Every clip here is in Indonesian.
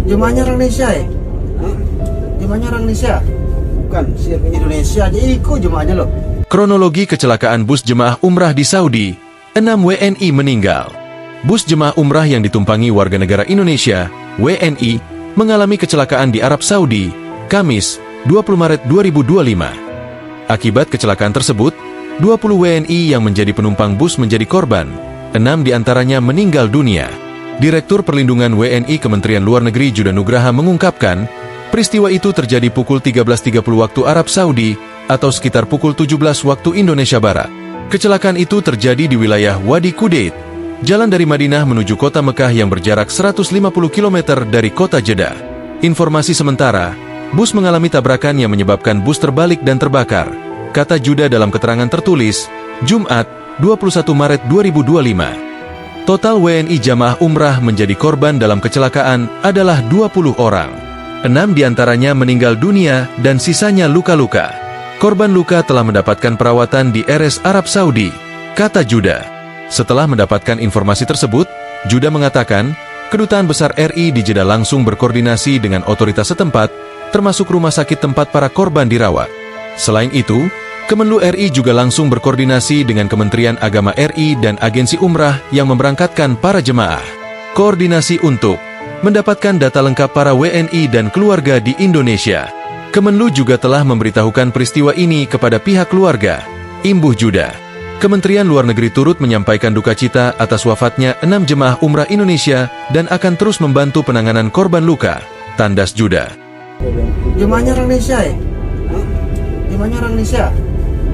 Jemaahnya orang Indonesia ya? Jemaahnya orang Indonesia? Bukan, Indonesia aja ikut jemaahnya loh. Kronologi kecelakaan bus jemaah umrah di Saudi, 6 WNI meninggal. Bus jemaah umrah yang ditumpangi warga negara Indonesia, WNI, mengalami kecelakaan di Arab Saudi, Kamis, 20 Maret 2025. Akibat kecelakaan tersebut, 20 WNI yang menjadi penumpang bus menjadi korban, 6 diantaranya meninggal dunia. Direktur Perlindungan WNI Kementerian Luar Negeri Judah Nugraha mengungkapkan, peristiwa itu terjadi pukul 13.30 waktu Arab Saudi atau sekitar pukul 17 waktu Indonesia Barat. Kecelakaan itu terjadi di wilayah Wadi Kudait, jalan dari Madinah menuju kota Mekah yang berjarak 150 km dari kota Jeddah. Informasi sementara, bus mengalami tabrakan yang menyebabkan bus terbalik dan terbakar, kata Judah dalam keterangan tertulis, Jumat, 21 Maret 2025. Total WNI jamaah umrah menjadi korban dalam kecelakaan adalah 20 orang. 6 diantaranya meninggal dunia dan sisanya luka-luka. Korban luka telah mendapatkan perawatan di RS Arab Saudi, kata Judah. Setelah mendapatkan informasi tersebut, Judah mengatakan, Kedutaan Besar RI di Jeddah langsung berkoordinasi dengan otoritas setempat, termasuk rumah sakit tempat para korban dirawat. Selain itu, Kemenlu RI juga langsung berkoordinasi dengan Kementerian Agama RI dan agensi umrah yang memberangkatkan para jemaah. Koordinasi untuk mendapatkan data lengkap para WNI dan keluarga di Indonesia. Kemenlu juga telah memberitahukan peristiwa ini kepada pihak keluarga, imbuh Judah. Kementerian Luar Negeri turut menyampaikan duka cita atas wafatnya 6 jemaah umrah Indonesia dan akan terus membantu penanganan korban luka, tandas Judah. Jemaahnya orang Indonesia ya? Jemaahnya orang Indonesia?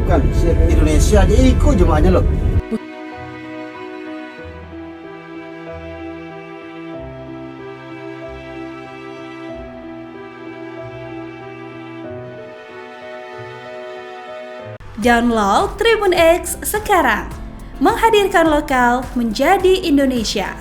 Bukan, Indonesia aja ikut jemaahnya loh. Download Tribun X sekarang, menghadirkan lokal menjadi Indonesia.